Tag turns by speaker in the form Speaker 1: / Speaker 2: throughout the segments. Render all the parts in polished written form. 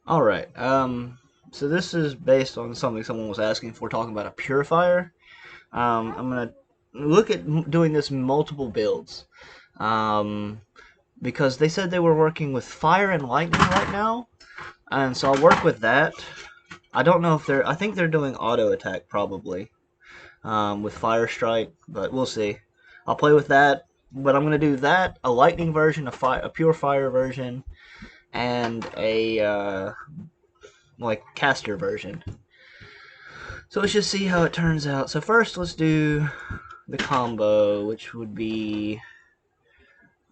Speaker 1: Alright, so this is based on something someone was asking for, talking about a purifier. I'm gonna look at doing this multiple builds. Um, because they said they were working with fire and lightning right now, and so I'll work with that. I don't know if I think they're doing auto attack probably, with fire strike, but we'll see. I'll play with that, but I'm gonna do that, a lightning version, a pure fire version, and a like caster version. So let's just see how it turns out. So first, let's do the combo, which would be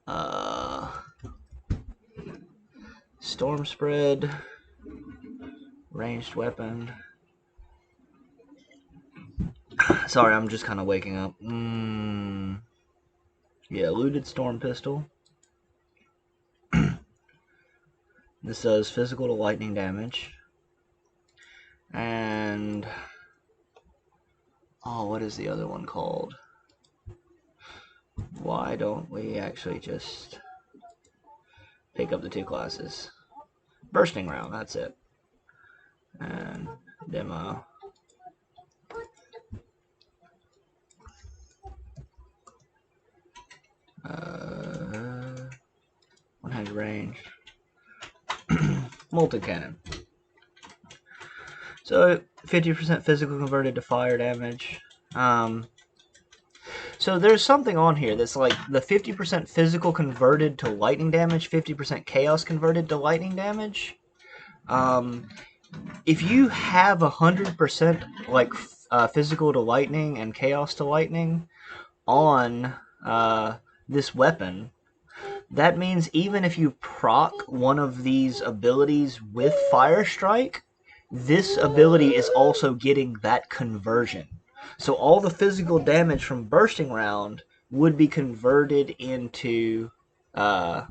Speaker 1: uh, storm spread, ranged weapon. Sorry, I'm just kind of waking up. Yeah, looted storm pistol. This does physical to lightning damage. And oh, what is the other one called? Why don't we actually just pick up the two classes? Bursting round, that's it. And demo. One-handed range. Multi-cannon. So 50% physical converted to fire damage. So there's something on here that's like the 50% physical converted to lightning damage, 50% chaos converted to lightning damage. If you have 100% like physical to lightning and chaos to lightning on this weapon, that means even if you proc one of these abilities with Fire Strike, this ability is also getting that conversion. So all the physical damage from Bursting Round would be converted into fire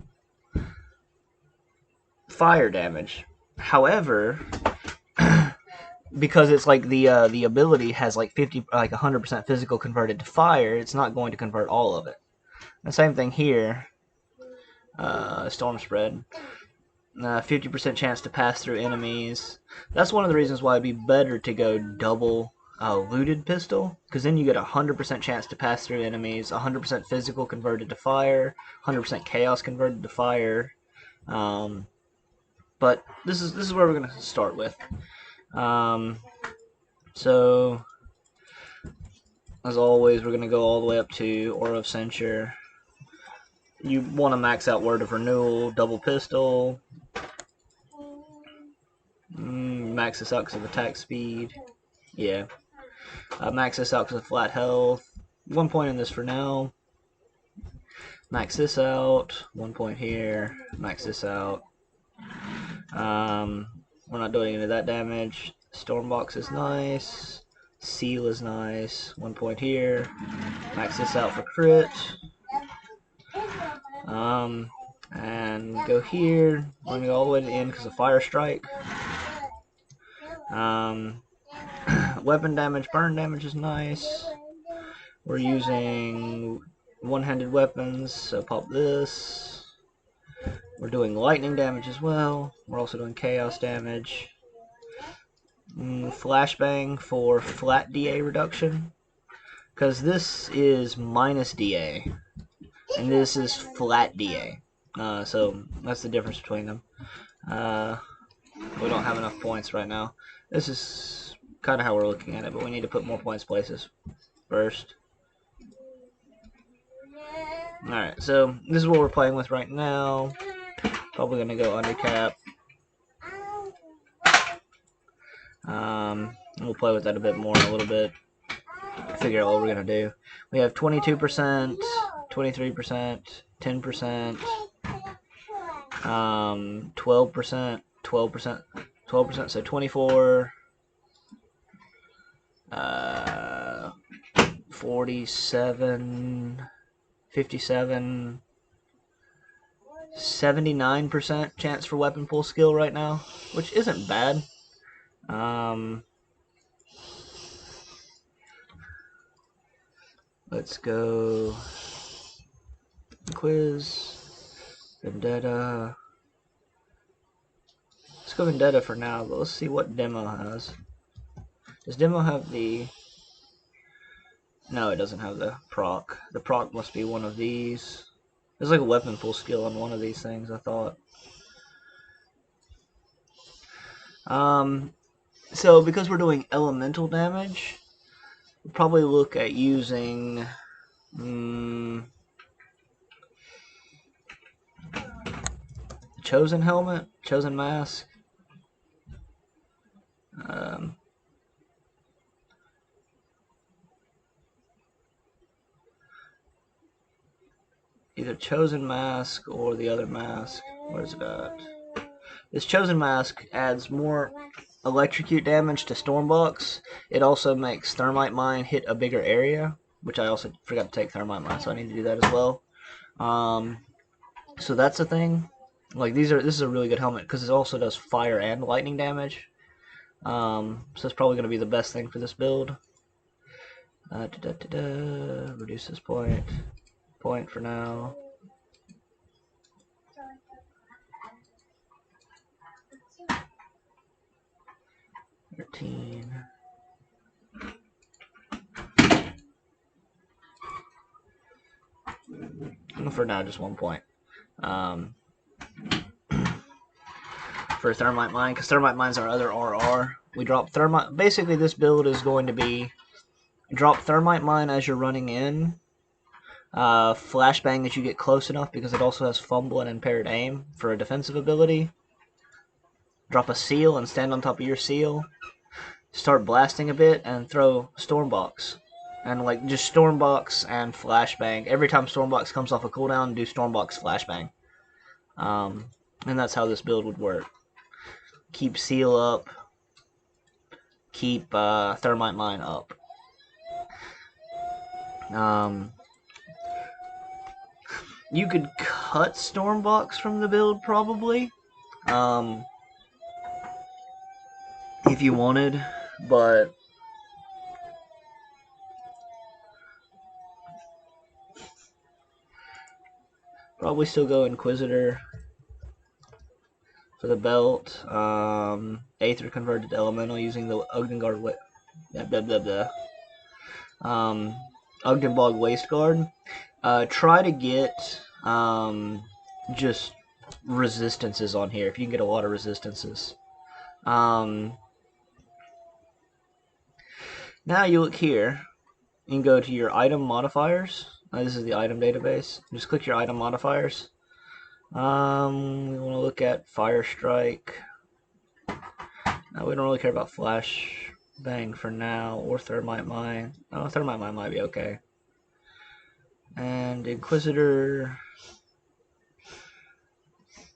Speaker 1: damage. However, because it's like the ability has like 100% physical converted to fire, it's not going to convert all of it. The same thing here. Storm spread. 50% chance to pass through enemies. That's one of the reasons why it'd be better to go double looted pistol, because then you get 100% chance to pass through enemies, 100% physical converted to fire, 100% chaos converted to fire. But this is where we're gonna start with. So as always, we're gonna go all the way up to Aura of Censure. You want to max out Word of Renewal, double pistol. Max this out because of attack speed. Yeah. Max this out because of flat health. 1 point in this for now. Max this out. 1 point here. Max this out. We're not doing any of that damage. Stormbox is nice. Seal is nice. 1 point here. Max this out for crit. And go here. We're going to go all the way to the end because of Fire Strike. Weapon damage, burn damage is nice. We're using one-handed weapons, so pop this. We're doing lightning damage as well. We're also doing chaos damage. Flashbang for flat DA reduction, because this is minus DA, and this is flat DA. So that's the difference between them. We don't have enough points right now. This is kind of how we're looking at it, but we need to put more points places first. Alright, so this is what we're playing with right now. Probably going to go under cap. We'll play with that a bit more in a little bit. Figure out what we're going to do. We have 22%, 23%, 10%, 12%, 12%, 12%, so 24, 47, 57, 79% chance for weapon pull skill right now, which isn't bad. Let's go quiz, vendetta, Let's go Vendetta for now, but let's see what demo has. Does demo have the... No, it doesn't have the proc. The proc must be one of these. There's like a weapon pull skill on one of these things, I thought. So because we're doing elemental damage, we'll probably look at using... Chosen helmet? Chosen mask? Either Chosen Mask or the other mask. Where's it at? This Chosen Mask adds more electrocute damage to Stormbox. It also makes Thermite Mine hit a bigger area, which I also forgot to take Thermite Mine, so I need to do that as well. So that's a thing. Like this is a really good helmet because it also does fire and lightning damage. So it's probably going to be the best thing for this build. Reduce this point for now. For now, just 1 point. For Thermite Mine, because Thermite Mine's our other RR. We drop Thermite. Basically, this build is going to be drop Thermite Mine as you're running in. Flashbang as you get close enough, because it also has Fumble and Impaired Aim for a defensive ability. Drop a Seal and stand on top of your Seal. Start blasting a bit and throw Stormbox. And like just Stormbox and Flashbang. Every time Stormbox comes off a cooldown, do Stormbox Flashbang. And that's how this build would work. Keep Seal up. Keep Thermite Mine up. You could cut Stormbox from the build probably. If you wanted, but probably still go Inquisitor for the belt. Aether converted to elemental using the Ogdenguard Ogdenbog Waste Guard. Try to get just resistances on here if you can get a lot of resistances. Now you look here, you can go to your item modifiers. This is the item database. Just click your item modifiers. We want to look at Fire Strike. No, we don't really care about Flash Bang for now, or Thermite Mine. Oh, Thermite Mine might be okay. And Inquisitor,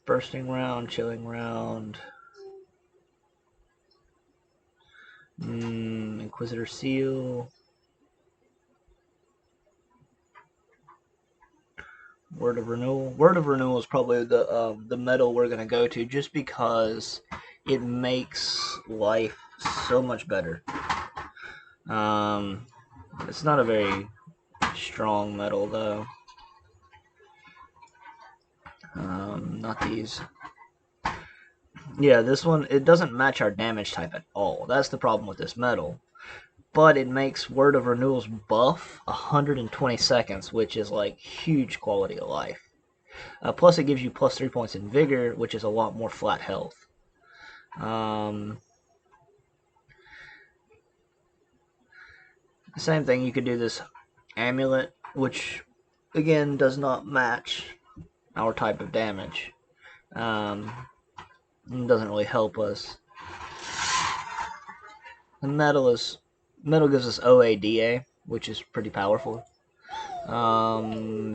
Speaker 1: Bursting Round, Chilling Round. Inquisitor Seal. Word of Renewal. Word of Renewal is probably the metal we're gonna go to, just because it makes life so much better. It's not a very strong metal though. Not these. Yeah, this one, it doesn't match our damage type at all. That's the problem with this metal. But it makes Word of Renewal's buff 120 seconds, which is like huge quality of life. Plus it gives you plus 3 points in Vigor, which is a lot more flat health. Same thing, you could do this Amulet, which again does not match our type of damage. It doesn't really help us. The metal gives us OADA, which is pretty powerful.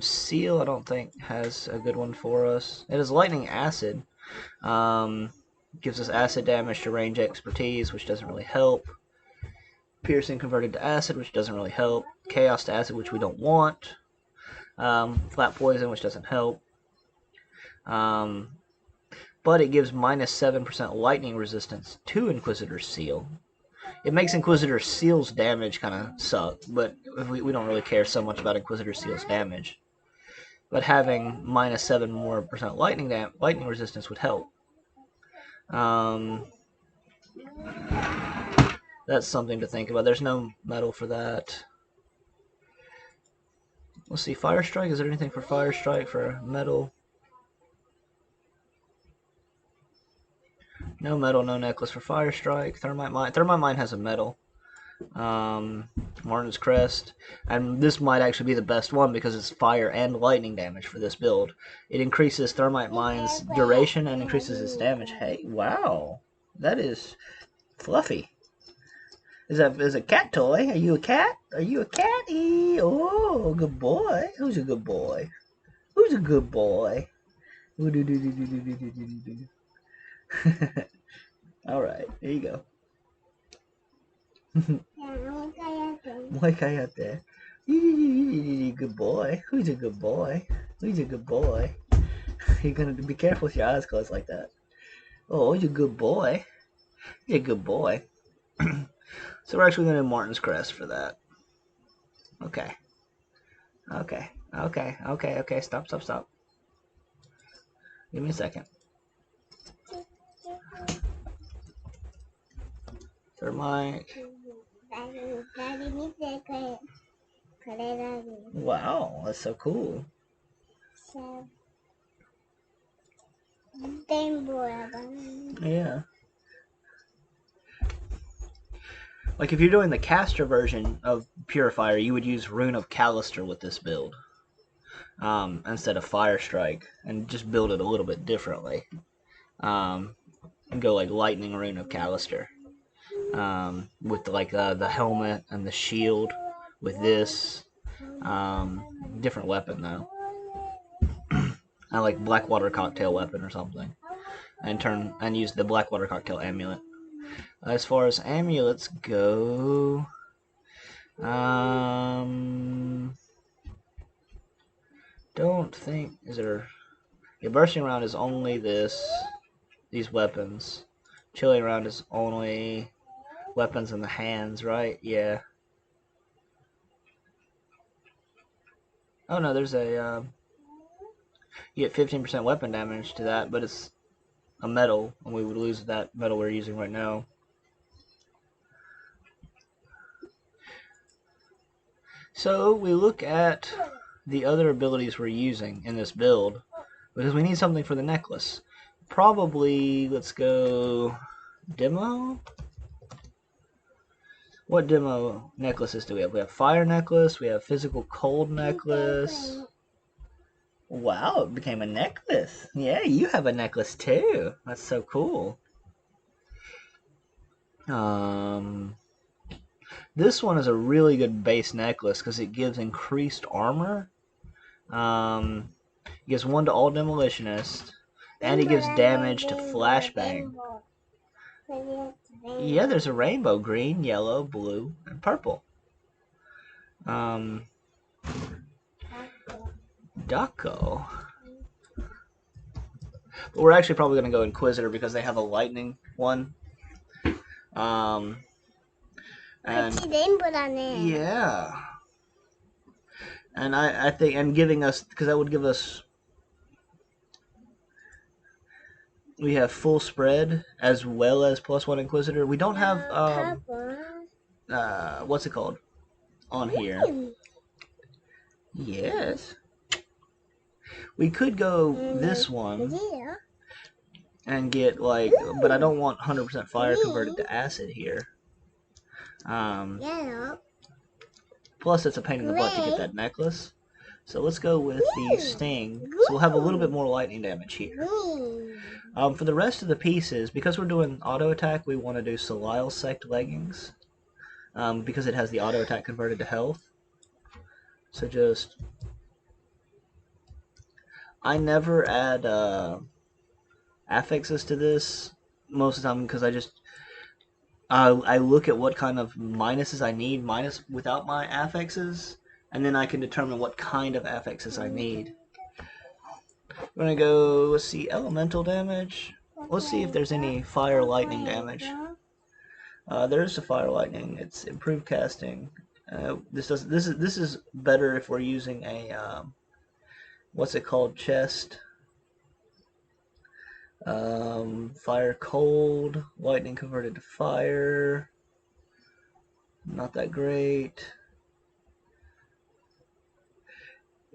Speaker 1: Seal, I don't think has a good one for us. It has Lightning Acid. Gives us acid damage to range expertise, which doesn't really help. Piercing converted to acid, which doesn't really help. Chaos to acid, which we don't want. Flat poison, which doesn't help. But it gives minus 7% lightning resistance to Inquisitor's Seal. It makes Inquisitor Seal's damage kind of suck, but we don't really care so much about Inquisitor Seal's damage. But having minus 7% more lightning resistance would help. Um, that's something to think about. There's no metal for that. Let's see, Fire Strike. Is there anything for Fire Strike for metal? No metal, no necklace for Fire Strike. Thermite Mine. Thermite Mine has a metal. Martin's Crest. And this might actually be the best one because it's fire and lightning damage for this build. It increases Thermite Mine's duration and increases its damage. Hey, wow. That is fluffy. Is a cat toy? Are you a cat? Are you a catty? Oh, good boy. Who's a good boy? Who's a good boy? All right, there you go. Muy cállate. Good boy. Who's a good boy? Who's a good boy? You're gonna be careful with your eyes closed like that. Oh, you're a good boy. You're a good boy. So we're actually gonna do Martin's Crest for that. Okay. Okay. Okay. Okay. Okay. Stop. Stop. Stop. Give me a second. Thermite. Wow, that's so cool. Yeah. Like if you're doing the caster version of Purifier, you would use Rune of Callister with this build. Instead of Fire Strike, and just build it a little bit differently. And go like Lightning Rune of Callister. With like the helmet and the shield with this. Different weapon though. I like Blackwater Cocktail weapon or something. And use the Blackwater Cocktail amulet. As far as amulets go, don't think is there. Yeah, bursting around is only these weapons. Chilling around is only weapons in the hands, right? Yeah. Oh no, there's a you get 15% weapon damage to that, but it's a metal, and we would lose that metal we're using right now. So we look at the other abilities we're using in this build, because we need something for the necklace. Probably, let's go demo. What demo necklaces do we have? We have fire necklace, we have physical cold necklace. Wow, it became a necklace. Yeah, you have a necklace too. That's so cool. This one is a really good base necklace because it gives increased armor. It gives 1 to all demolitionists, and it gives damage to flashbang. Yeah, there's a rainbow: green, yellow, blue, and purple. Ducko. But we're actually probably going to go Inquisitor because they have a lightning one. And yeah. And I think, and giving us, because that would give us, we have full spread as well as +1 Inquisitor. We don't have, what's it called on here? Yes. We could go this one and get like, but I don't want 100% fire converted to acid here. Plus, it's a pain in the butt to get that necklace. So let's go with the Sting. So we'll have a little bit more lightning damage here. For the rest of the pieces, because we're doing auto attack, we want to do Soleil Sect leggings. Because it has the auto attack converted to health. So just... I never add affixes to this most of the time because I look at what kind of minuses I need without my affixes, and then I can determine what kind of affixes I need. We're gonna go, let's see, elemental damage. Let's see if there's any fire lightning damage. There's a fire lightning. It's improved casting. This is better if we're using a what's it called, chest. Fire cold, lightning converted to fire. Not that great.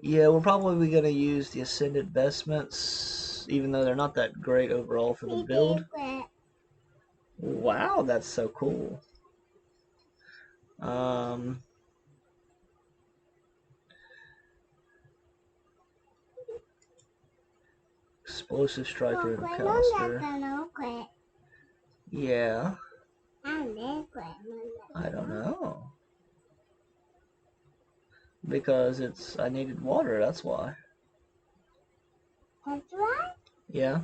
Speaker 1: Yeah, we're probably going to use the Ascended Vestments, even though they're not that great overall for the build. Wow, that's so cool. Explosive Striker and Caster. Yeah. I don't know. Because I needed water, that's why.
Speaker 2: That's right.
Speaker 1: Yeah.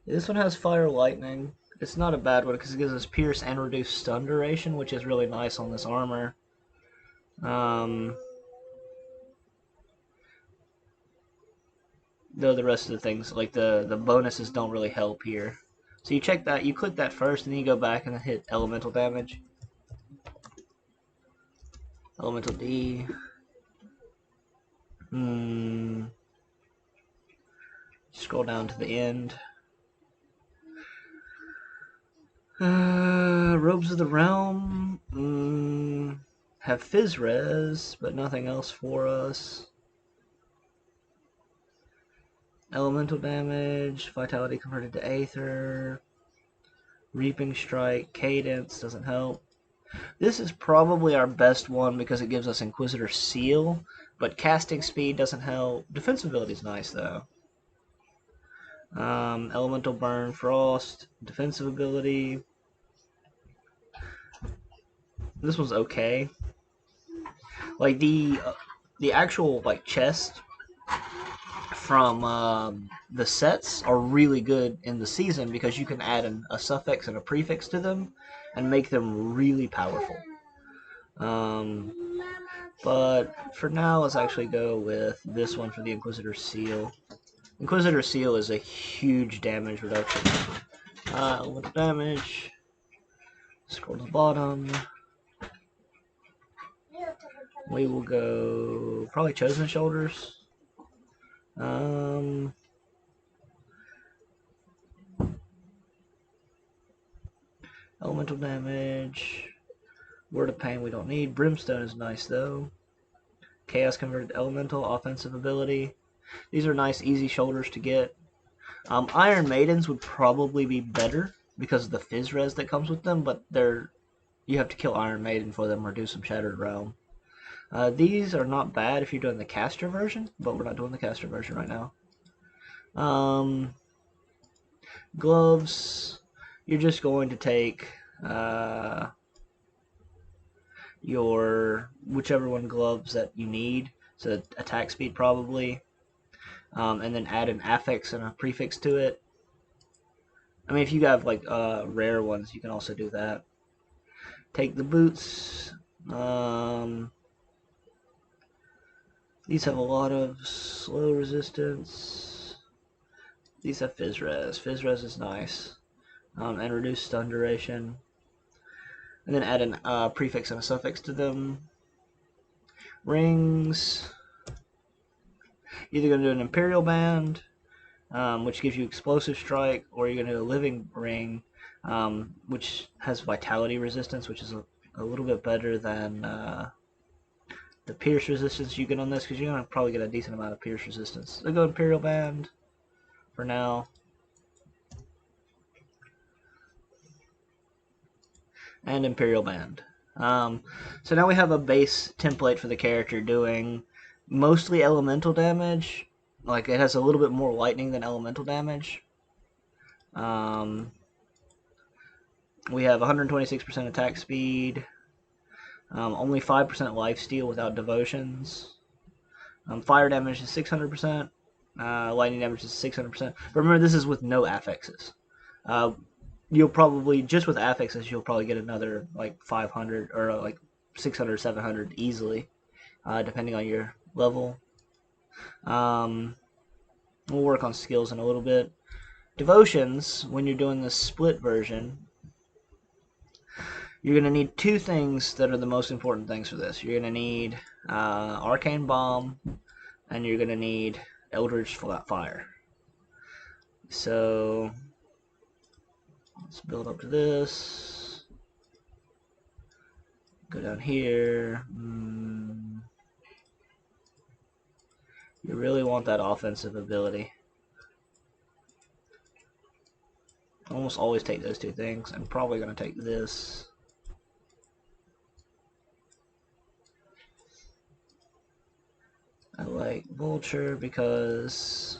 Speaker 1: This one has Fire Lightning. It's not a bad one because it gives us Pierce and reduced stun duration, which is really nice on this armor. Though the rest of the things, like the bonuses, don't really help here. So you check that, you click that first, and then you go back and hit elemental damage. Elemental D. Scroll down to the end. Robes of the Realm. Have Fizz Res, but nothing else for us. Elemental damage, Vitality converted to Aether. Reaping Strike, Cadence, doesn't help. This is probably our best one because it gives us Inquisitor Seal, but casting speed doesn't help. Defensive ability is nice though. Elemental Burn, Frost, defensive ability. This one's okay. Like the actual like chest from the sets are really good in the season because you can add a suffix and a prefix to them and make them really powerful. But for now, let's actually go with this one for the Inquisitor Seal. Inquisitor Seal is a huge damage reduction. Elemental damage. Scroll to the bottom. We will go probably Chosen Shoulders. Elemental damage. Word of Pain we don't need. Brimstone is nice though. Chaos Converted Elemental, offensive ability. These are nice, easy shoulders to get. Iron Maidens would probably be better because of the Fizz Res that comes with them, but you have to kill Iron Maiden for them or do some Shattered Realm. These are not bad if you're doing the caster version, but we're not doing the caster version right now. Gloves, you're just going to take your whichever one gloves that you need, so attack speed probably, and then add an affix and a prefix to it. I mean, if you have like rare ones, you can also do that. Take the boots. These have a lot of slow resistance. These have Fizz Res. Fizz Res is nice. And reduce stun duration. And then add a prefix and a suffix to them. Rings. Either going to do an Imperial Band, which gives you Explosive Strike, or you're going to do a Living Ring, which has Vitality Resistance, which is a little bit better than the Pierce Resistance you get on this, because you're going to probably get a decent amount of Pierce Resistance. So go Imperial Band for now. And Imperial Band. So now we have a base template for the character doing mostly elemental damage. Like, it has a little bit more lightning than elemental damage. We have 126% attack speed. Only 5% lifesteal without devotions. Fire damage is 600%. Lightning damage is 600%. But remember, this is with no affixes. You'll probably, just with affixes, you'll probably get another like 500 or like 600, 700 easily, depending on your level. We'll work on skills in a little bit. Devotions, when you're doing the split version, you're going to need two things that are the most important things for this. You're going to need Arcane Bomb, and you're going to need Eldritch Fire. So let's build up to this. Go down here. You really want that offensive ability. Almost always take those two things. I'm probably going to take this. I like Vulture because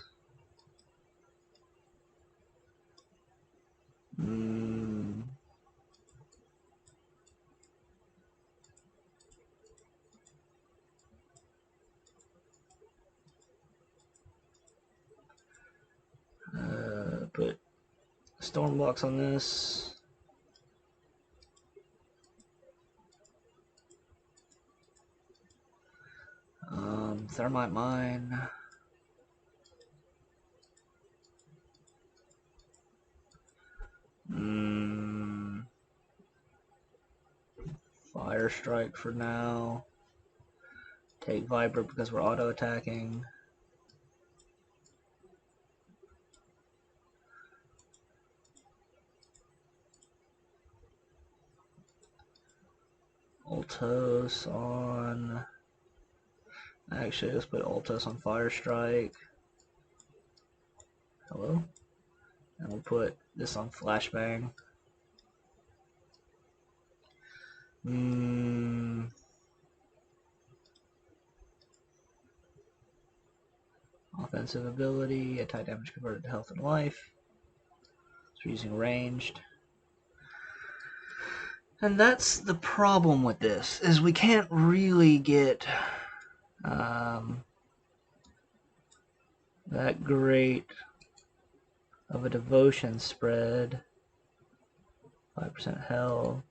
Speaker 1: put Storm Box on this. Thermite Mine. Fire Strike for now. Take Viper because we're auto attacking. Altos on. Actually, let's put Altos on Fire Strike. Hello? And we'll put this on Flashbang. Offensive ability, attack damage converted to health and life. So we're using ranged. And that's the problem with this, is we can't really get that great of a devotion spread. 5% health.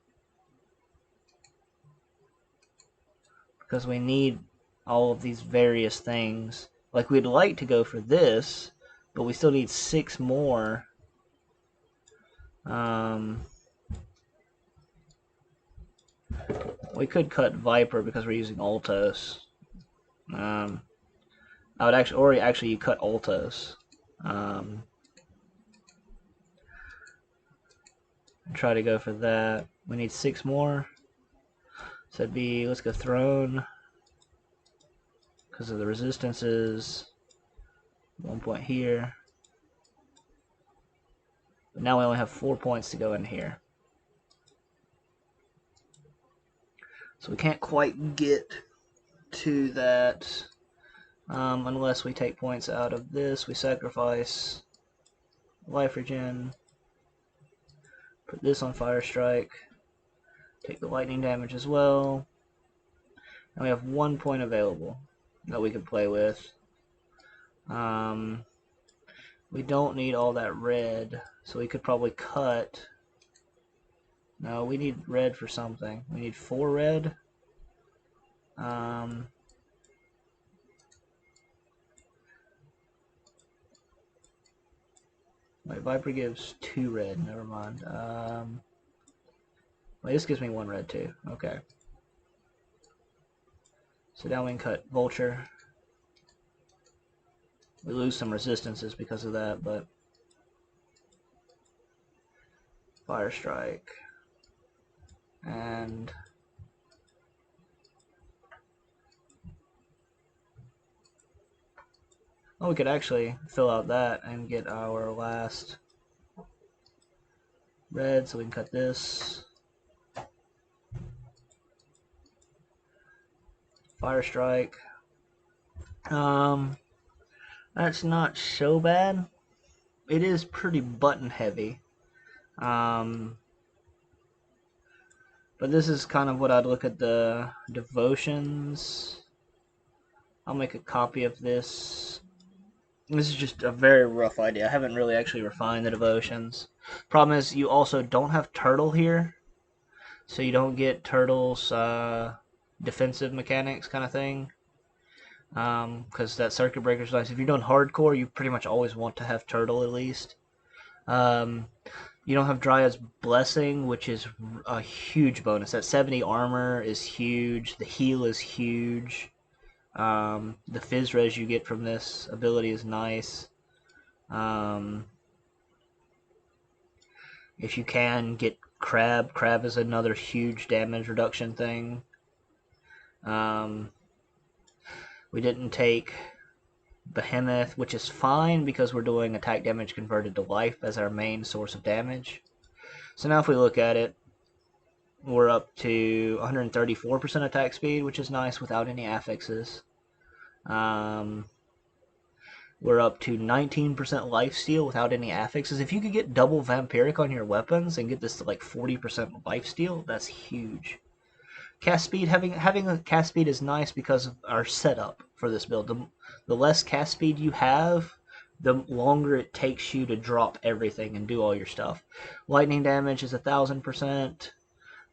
Speaker 1: Because we need all of these various things. Like, we'd like to go for this, but we still need 6 more. We could cut Viper because we're using Altos. I would actually, or actually you cut Altos. Try to go for that. We need 6 more. So it'd be, let's go Throne. Because of the resistances. 1 point here. But now we only have 4 points to go in here. So we can't quite get to that unless we take points out of this. We sacrifice life regen. Put this on Fire Strike. Take the lightning damage as well. And we have 1 point available that we could play with. We don't need all that red, so we could probably cut. No, we need red for something. We need 4 red. Wait, Viper gives 2 red. Never mind. Wait, this gives me 1 red too. Okay. So now we can cut Vulture. We lose some resistances because of that, but Fire Strike. And oh, we could actually fill out that and get our last red, so we can cut this. Fire Strike. That's not so bad. It is pretty button heavy. But this is kind of what I'd look at the devotions. I'll make a copy of this. This is just a very rough idea. I haven't really actually refined the devotions. Problem is, you also don't have Turtle here. So you don't get Turtle's defensive mechanics kind of thing. Because that circuit breaker is nice. If you're doing hardcore, you pretty much always want to have Turtle at least. You don't have Dryad's Blessing, which is a huge bonus. That 70 armor is huge. The heal is huge. The fizz res you get from this ability is nice. If you can, get Crab. Crab is another huge damage reduction thing. We didn't take Behemoth, which is fine because we're doing attack damage converted to life as our main source of damage. So now if we look at it, we're up to 134% attack speed, which is nice without any affixes. We're up to 19% lifesteal without any affixes. If you could get double vampiric on your weapons and get this to like 40% lifesteal, that's huge. Cast speed, having a cast speed is nice because of our setup for this build. The less cast speed you have, the longer it takes you to drop everything and do all your stuff. Lightning damage is 1000%.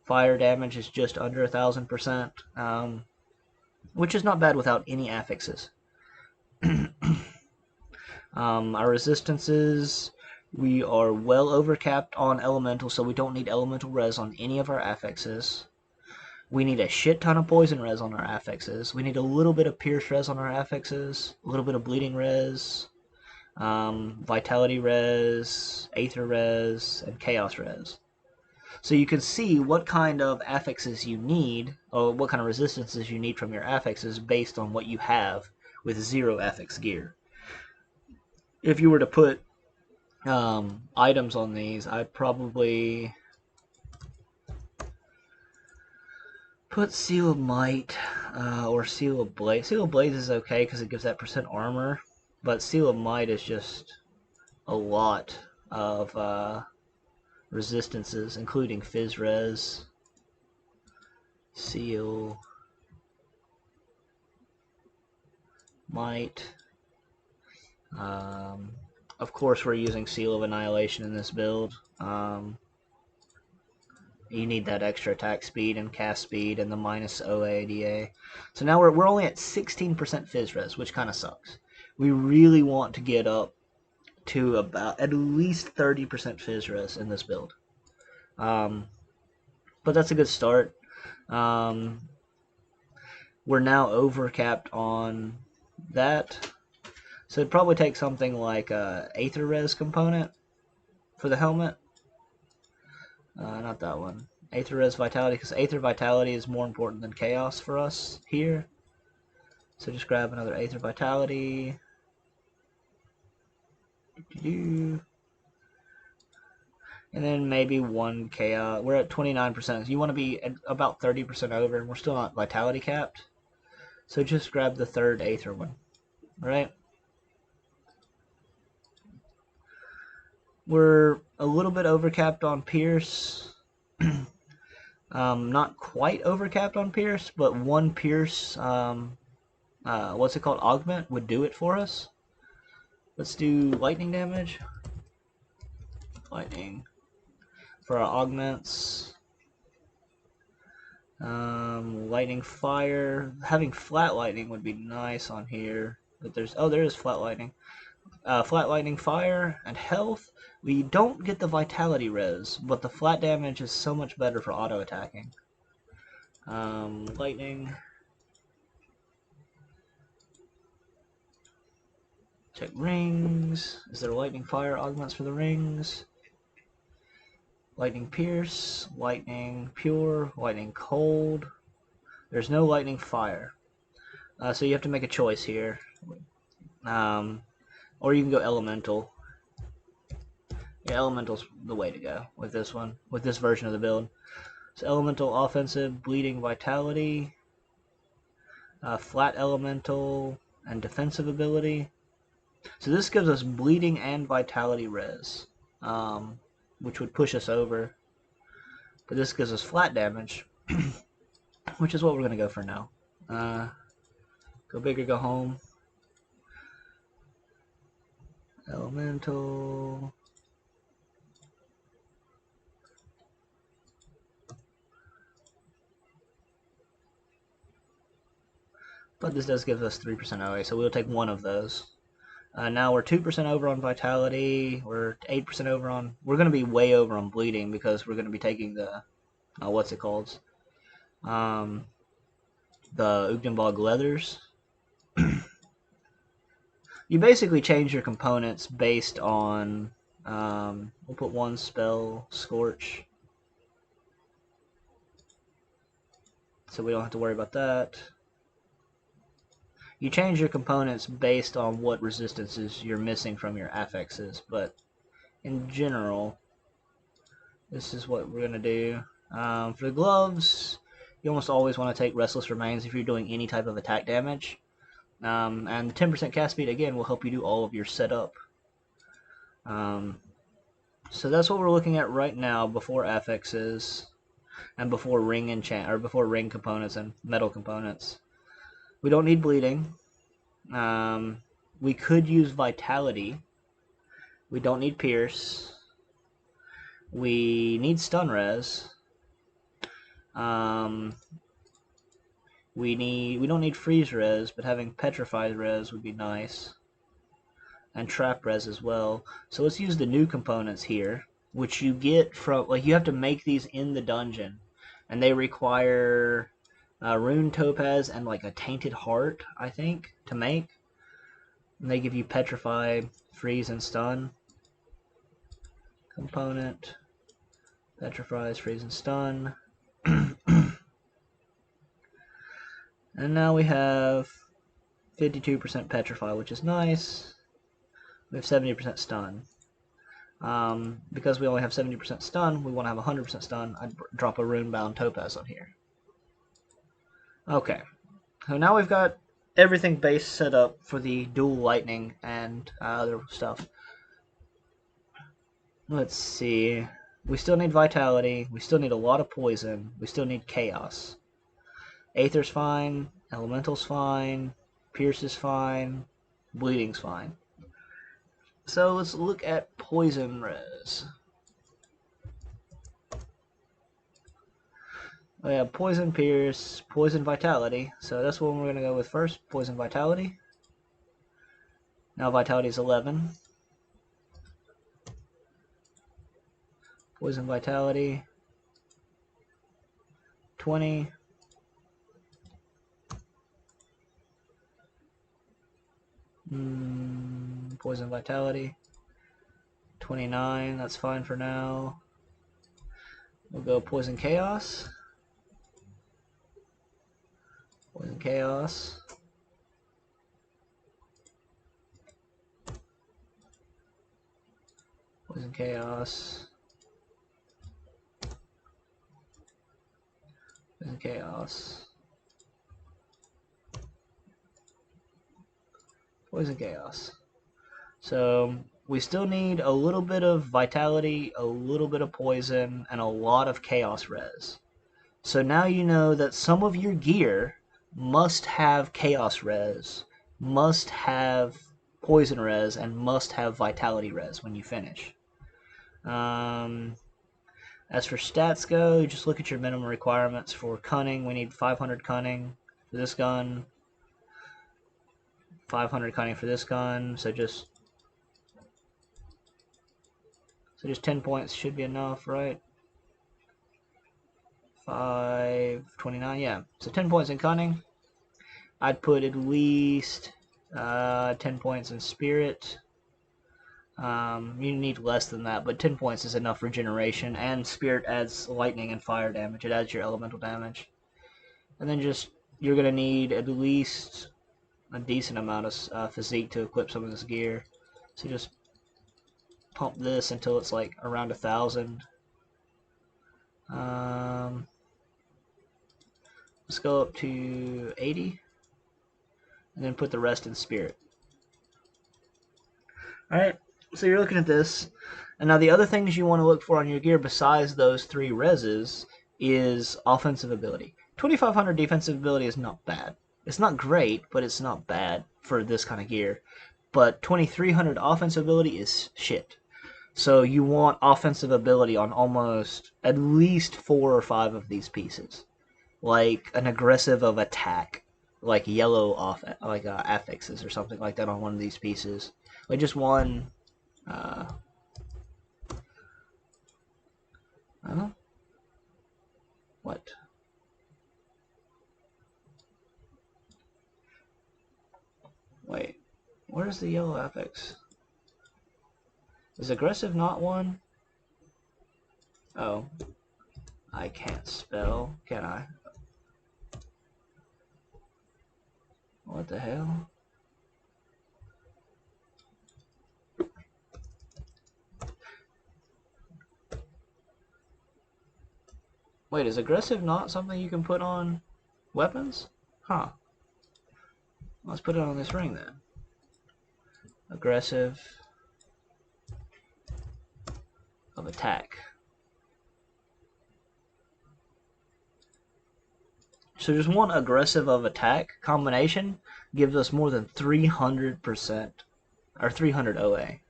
Speaker 1: Fire damage is just under 1000%, which is not bad without any affixes. Our resistances, we are well overcapped on elemental, so we don't need elemental res on any of our affixes. We need a shit ton of poison res on our affixes. We need a little bit of pierce res on our affixes, a little bit of bleeding res, vitality res, aether res, and chaos res. So you can see what kind of affixes you need, or what kind of resistances you need from your affixes based on what you have with 0 affix gear. If you were to put items on these, I'd probably put Seal of Might or Seal of Blaze. Seal of Blaze is okay because it gives that % armor, but Seal of Might is just a lot of resistances, including Fizz Res, Seal, Might. Of course, we're using Seal of Annihilation in this build. You need that extra attack speed and cast speed and the minus OADA. So now we're only at 16% Fizz Res, which kind of sucks. We really want to get up to about at least 30% Fizz Res in this build. But that's a good start. We're now overcapped on that. So it'd probably take something like a Aether Res component for the helmet. Not that one. Aether Res Vitality, because Aether Vitality is more important than Chaos for us here. So just grab another Aether Vitality. And then maybe one Chaos. We're at 29%. You want to be at about 30% over, and we're still not Vitality capped. So just grab the third Aether one. Right? We're a little bit overcapped on Pierce. Not quite overcapped on Pierce, but one Pierce, what's it called, Augment, would do it for us. Let's do lightning damage. Lightning. For our augments. Lightning fire. Having flat lightning would be nice on here. But there is flat lightning. Flat lightning fire and health. We don't get the vitality res, but the flat damage is so much better for auto attacking. Lightning. Check rings. Is there lightning fire augments for the rings? Lightning pierce, lightning pure, lightning cold. There's no lightning fire. So you have to make a choice here. Or you can go elemental. Yeah, elemental's the way to go with this one, with this version of the build. So elemental offensive, bleeding vitality, flat elemental, and defensive ability. So this gives us bleeding and vitality res, which would push us over. But this gives us flat damage, which is what we're going to go for now. Go big or go home. Elemental. But this does give us 3% OA, so we'll take one of those. Now we're 2% over on vitality. We're 8% over on... We're going to be way over on bleeding because we're going to be taking the... what's it called? The Ugdenbog leathers. You basically change your components based on, we'll put one spell, Scorch, so we don't have to worry about that. You change your components based on what resistances you're missing from your affixes, but in general, this is what we're going to do. For the gloves, you almost always want to take Restless Remains if you're doing any type of attack damage. And the 10% cast speed, again, will help you do all of your setup. So that's what we're looking at right now before affixes and before ring enchant, or before ring components and metal components. We don't need bleeding. We could use vitality. We don't need pierce. We need stun res. We don't need freeze res, but having petrified res would be nice. And trap res as well. So let's use the new components here, which you get from, like, you have to make these in the dungeon, and they require rune topaz and like a tainted heart, I think, to make. And they give you petrify, freeze, and stun. Component, petrifies, freeze, and stun. And now we have 52% petrify, which is nice. We have 70% stun. Because we only have 70% stun, we want to have 100% stun. I'd drop a rune-bound topaz on here. Okay, so now we've got everything base set up for the dual lightning and other stuff. Let's see. We still need vitality. We still need a lot of poison. We still need chaos. Aether's fine. Elemental's fine. Pierce is fine. Bleeding's fine. So let's look at poison res. We have poison, pierce, poison, vitality. So that's what we're going to go with first. Poison, vitality. Now vitality is 11. Poison, vitality. 20. Poison, vitality. 29. That's fine for now. We'll go poison, chaos. Poison, chaos. Poison, chaos. Poison, chaos. Poison, chaos. So we still need a little bit of vitality, a little bit of poison, and a lot of chaos res. So now you know that some of your gear must have chaos res, must have poison res, and must have vitality res when you finish. As for stats go, just look at your minimum requirements. For cunning, we need 500 cunning for this gun, 500 cunning for this gun, so just 10 points should be enough, right? 529, yeah. So 10 points in cunning. I'd put at least 10 points in spirit. You need less than that, but 10 points is enough regeneration, and spirit adds lightning and fire damage. It adds your elemental damage. And then just, you're going to need at least a decent amount of physique to equip some of this gear. So just pump this until it's like around 1,000. Let's go up to 80, and then put the rest in spirit. Alright, so you're looking at this, and now the other things you want to look for on your gear besides those 3 reses is offensive ability. 2,500 defensive ability is not bad. It's not great, but it's not bad for this kind of gear. But 2,300 offensive ability is shit. So you want offensive ability on almost at least 4 or 5 of these pieces. Like an aggressive of attack, like yellow affixes or something like that on one of these pieces. Like just one. What? Wait, where Where's the yellow affix? Is aggressive not one? Oh. I can't spell, can I? What the hell? Wait, is aggressive not something you can put on weapons? Huh. Let's put it on this ring then. Aggressive of attack. So just one aggressive of attack combination gives us more than 300% or 300 OA.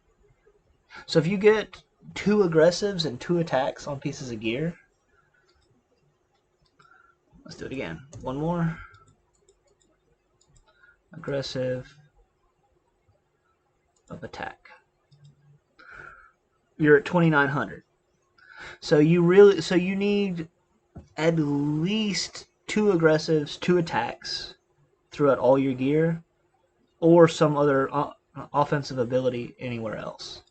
Speaker 1: So if you get 2 aggressives and 2 attacks on pieces of gear, let's do it again. One more. Aggressive of attack. You're at 2,900. So you need at least 2 aggressives, 2 attacks throughout all your gear, or some other offensive ability anywhere else.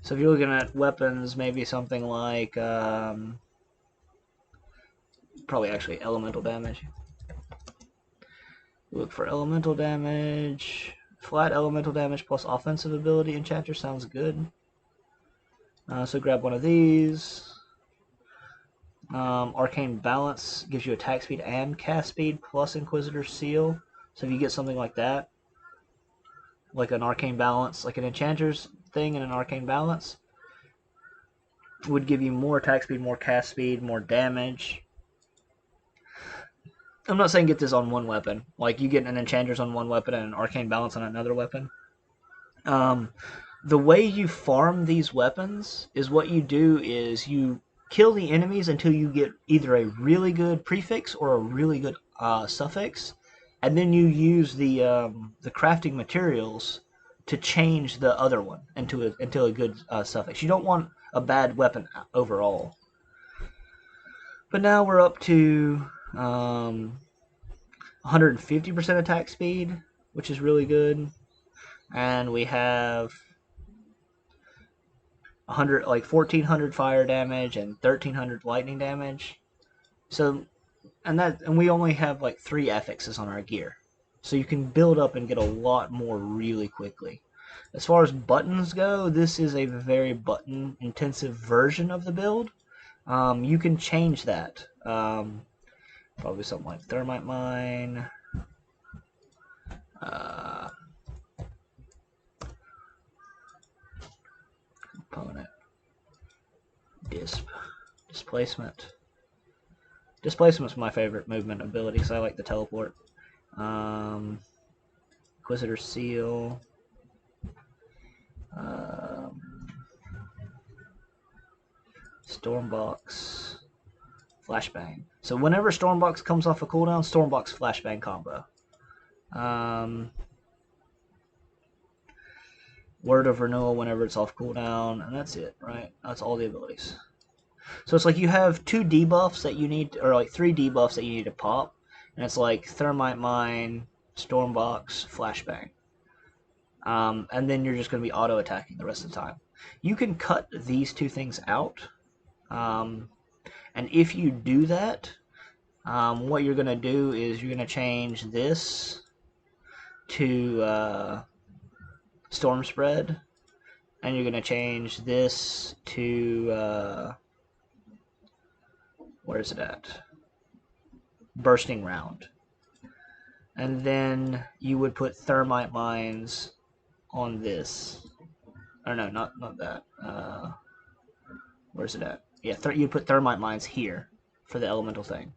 Speaker 1: So if you're looking at weapons, maybe something like probably actually elemental damage. Look for elemental damage. Flat elemental damage plus offensive ability enchanter sounds good. So grab one of these. Arcane Balance gives you attack speed and cast speed plus Inquisitor Seal. So if you get something like that, like an Arcane Balance, like an Enchanter's thing and an Arcane Balance, would give you more attack speed, more cast speed, more damage. I'm not saying get this on one weapon. Like you get an Enchanter's on one weapon and an Arcane Balance on another weapon. The way you farm these weapons is what you do is you kill the enemies until you get either a really good prefix or a really good suffix, and then you use the crafting materials to change the other one into a good suffix. You don't want a bad weapon overall. But now we're up to 150% attack speed, which is really good, and we have 1,400 fire damage and 1,300 lightning damage. So, and we only have like 3 affixes on our gear, so you can build up and get a lot more really quickly. As far as buttons go, this is a very button-intensive version of the build. You can change that. Probably something like Thermite Mine. Component. Displacement. Displacement's my favorite movement ability because I like the teleport. Inquisitor Seal. Stormbox. Flashbang. So whenever Stormbox comes off a cooldown, Stormbox Flashbang combo. Word of Renewal whenever it's off cooldown, and that's it, right? That's all the abilities. So it's like you have 2 debuffs that you need, or like 3 debuffs that you need to pop, and it's like Thermite Mine, Stormbox, Flashbang. And then you're just going to be auto-attacking the rest of the time. You can cut these 2 things out, and if you do that, what you're going to do is you're going to change this to Storm Spread, and you're going to change this to where is it at? Bursting Round. And then you would put Thermite Mines on this. Or no, not that. Where's it at? Yeah, you put Thermite Mines here for the elemental thing.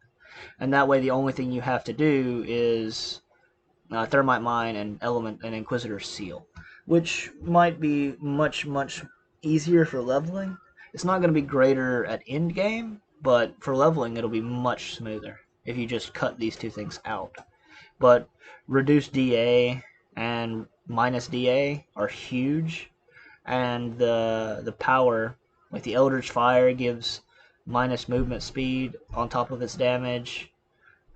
Speaker 1: And that way the only thing you have to do is Thermite Mine and Inquisitor Seal, which might be much easier for leveling. It's not going to be greater at end game, but for leveling it'll be much smoother if you just cut these 2 things out. But reduced DA and minus DA are huge, and the power, like the Eldritch Fire, gives minus movement speed on top of its damage,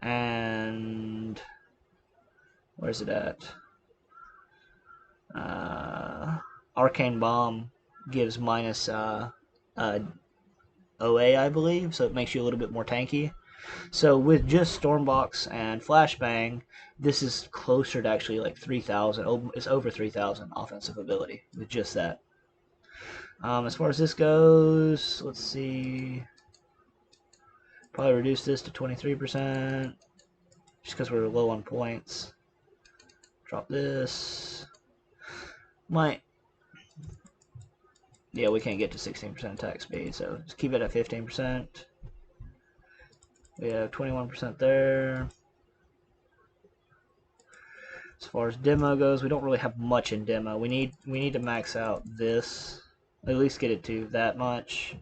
Speaker 1: and where's it at? Arcane Bomb gives minus OA, I believe, so it makes you a little bit more tanky. So with just Stormbox and Flashbang, this is closer to actually like 3,000. Oh, it's over 3,000 offensive ability with just that. As far as this goes, let's see. Probably reduce this to 23%, just because we're low on points. Drop this. Might. Yeah, we can't get to 16% attack speed, so just keep it at 15%. We have 21% there. As far as demo goes, we don't really have much in demo. We need to max out this, at least get it to that much.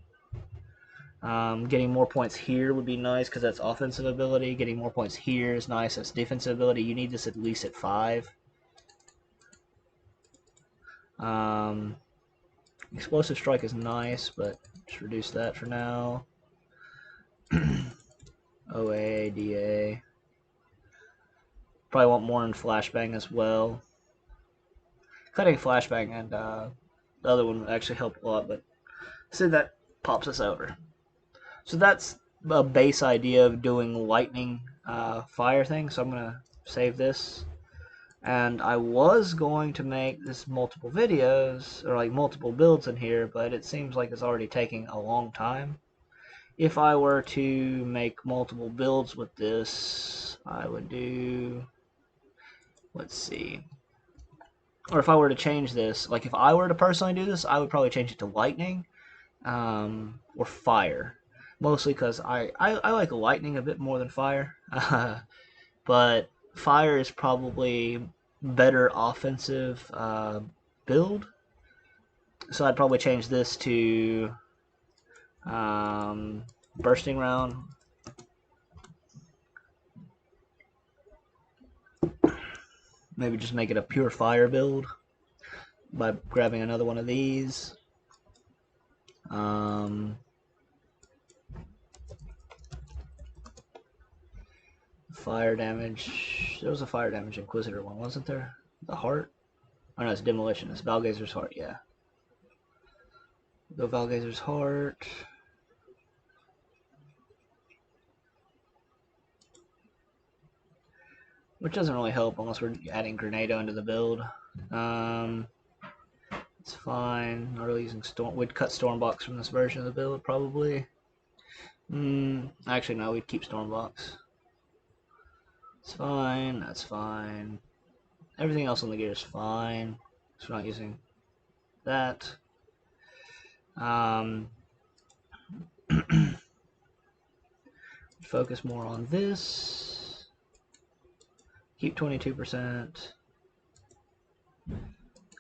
Speaker 1: Getting more points here would be nice because that's offensive ability. Getting more points here is nice. That's defensive ability. You need this at least at 5. Explosive Strike is nice, but just reduce that for now. OA, DA. Probably want more in Flashbang as well. Cutting Flashbang and the other one would actually help a lot, but so that pops us over. So that's a base idea of doing lightning fire thing. So I'm gonna save this, and I was going to make this multiple videos or like multiple builds in here, but it seems like it's already taking a long time. If I were to make multiple builds with this, I would do, let's see, or if I were to change this, like if I were to personally do this, I would probably change it to lightning or fire. Mostly because I like lightning a bit more than fire. But fire is probably better offensive build. So I'd probably change this to bursting round. Maybe just make it a pure fire build by grabbing another one of these. Fire damage. There was a fire damage Inquisitor one, wasn't there? The heart? Oh no, it's demolition. It's Valgazer's heart, yeah. Go Valgazer's heart. Which doesn't really help unless we're adding Grenado into the build. It's fine. Not really using Storm. We'd cut Stormbox from this version of the build, probably. Actually, no, we'd keep Stormbox. It's fine. That's fine. Everything else on the gear is fine. So we're not using that. Focus more on this. Keep 22%.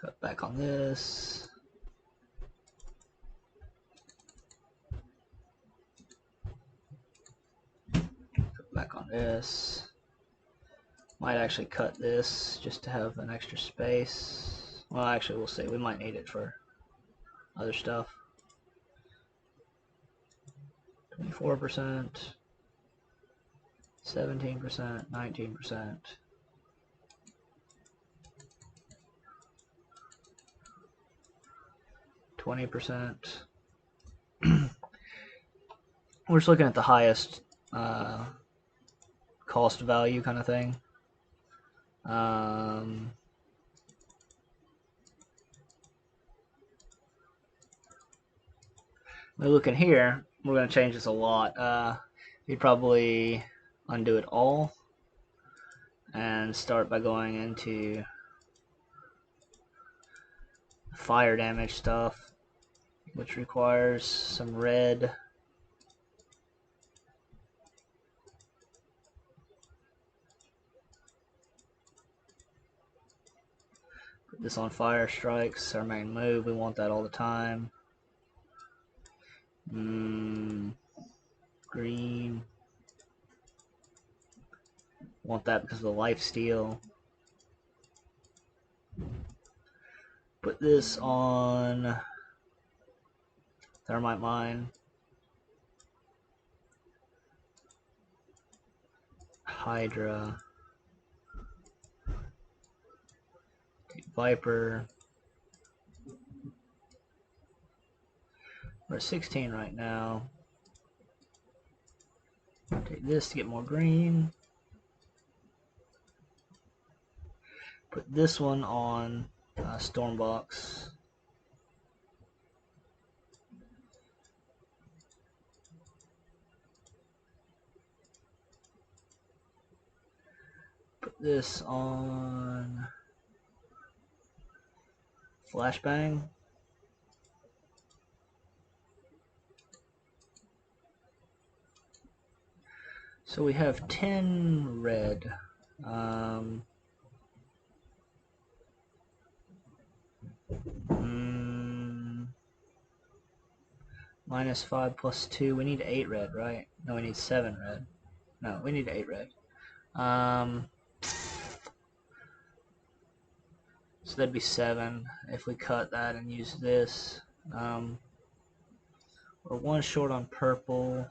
Speaker 1: Cut back on this. Cut back on this. Might actually cut this just to have an extra space. Well, actually, we'll see. We might need it for other stuff. 24%, 17%, 19%. 20%. We're just looking at the highest cost value kind of thing. We look in here, we're going to change this a lot. You'd probably undo it all and start by going into fire damage stuff, which requires some red. Put this on fire strikes, our main move. We want that all the time. Green. Want that because of the life steal. Put this on Thermite Mine. Hydra. Viper. We're at 16 right now. Take this to get more green. Put this one on Stormbox. Put this on Flashbang. So we have 10 red. -5 plus 2. We need 8 red, right? No, we need 7 red. No, we need 8 red. So that'd be 7 if we cut that and use this. We're 1 short on purple.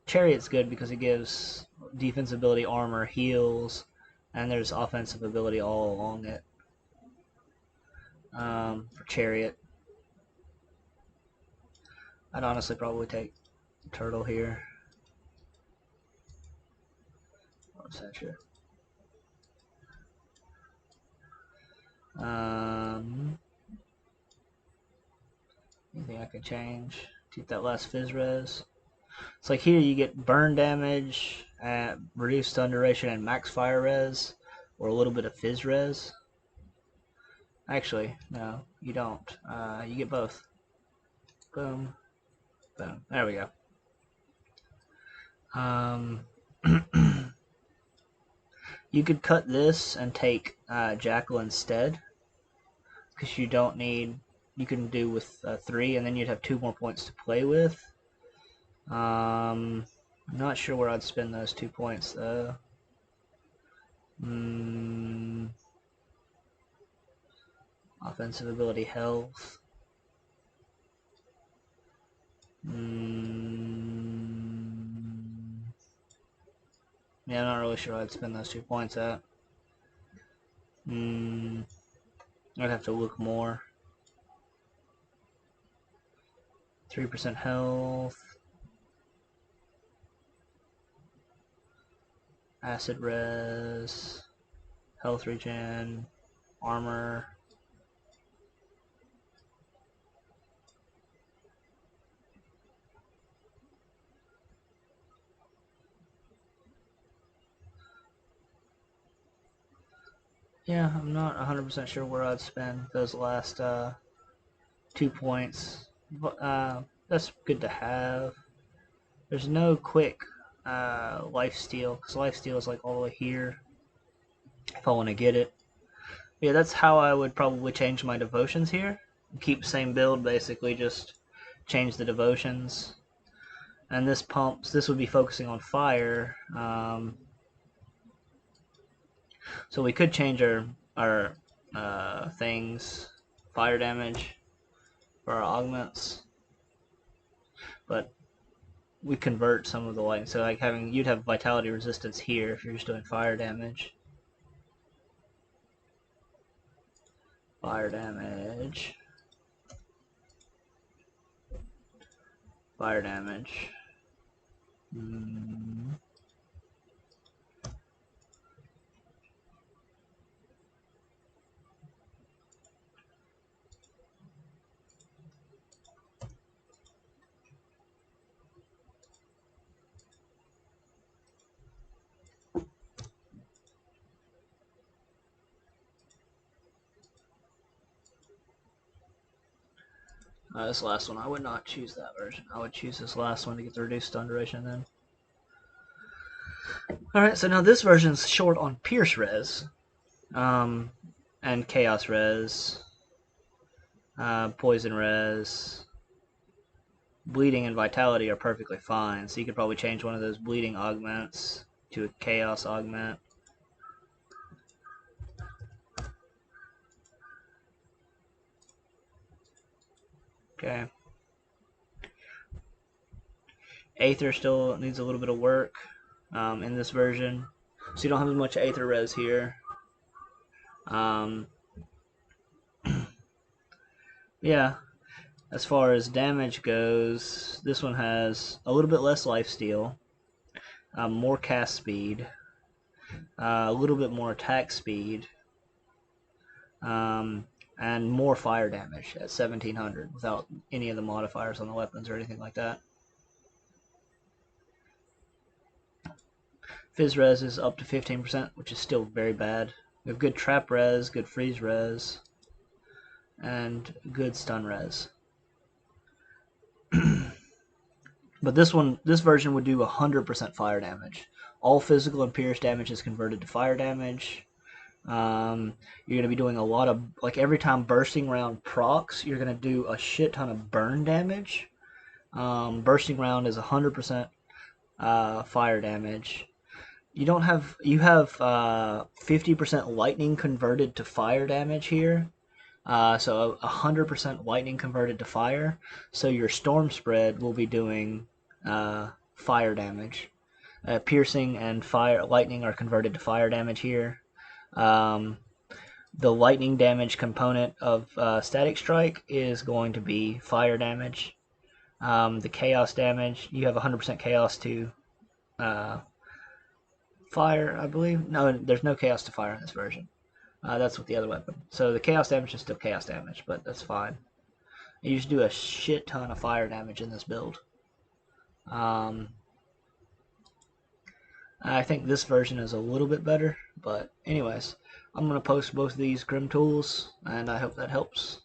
Speaker 1: Chariot's good because it gives defense ability, armor, heals, and there's offensive ability all along it. For Chariot, I'd honestly probably take Turtle here. What's that here? Anything I could change? Keep that last Fizz res. It's like here you get burn damage, reduced stun duration, and max fire res, or a little bit of Fizz res. Actually, no, you don't. You get both. Boom. Boom. There we go. You could cut this and take Jackal instead, because you don't need. You can do with 3, and then you'd have 2 more points to play with. I'm not sure where I'd spend those 2 points though. Offensive ability, health. Yeah, I'm not really sure I'd spend those 2 points at. I'd have to look more. 3% health. Acid res. Health regen. Armor. Yeah, I'm not 100% sure where I'd spend those last 2 points. But that's good to have. There's no quick lifesteal, because lifesteal is like all the way here if I want to get it. Yeah, that's how I would probably change my devotions here. Keep same build, basically, just change the devotions. And this pumps, this would be focusing on fire. So we could change our things, fire damage for our augments, but we convert some of the light. So like you'd have vitality resistance here if you're just doing fire damage. Fire damage. Fire damage. This last one, I would not choose that version. I would choose this last one to get the reduced stun duration then. Alright, so now this version's short on Pierce res, and Chaos res, Poison res, Bleeding and Vitality are perfectly fine, so you could probably change one of those Bleeding augments to a Chaos augment. Okay. Aether still needs a little bit of work in this version, so you don't have as much Aether res here. yeah, as far as damage goes, this one has a little bit less lifesteal, more cast speed, a little bit more attack speed, um, and more fire damage at 1700 without any of the modifiers on the weapons or anything like that. Fizz res is up to 15%, which is still very bad. We have good trap res, good freeze res, and good stun res. But this version would do 100% fire damage. All physical and pierce damage is converted to fire damage. You're going to be doing a lot of, like every time bursting round procs, you're going to do a shit ton of burn damage. Bursting round is 100% fire damage. You have 50% lightning converted to fire damage here. So 100% lightning converted to fire. So your storm spread will be doing fire damage. Piercing and lightning are converted to fire damage here. The lightning damage component of static strike is going to be fire damage. The chaos damage, you have 100% chaos to fire, I believe. No, there's no chaos to fire in this version. That's with the other weapon. So the chaos damage is still chaos damage, but that's fine. You just do a shit ton of fire damage in this build. I think this version is a little bit better, but anyways, I'm going to post both of these Grim tools, and I hope that helps.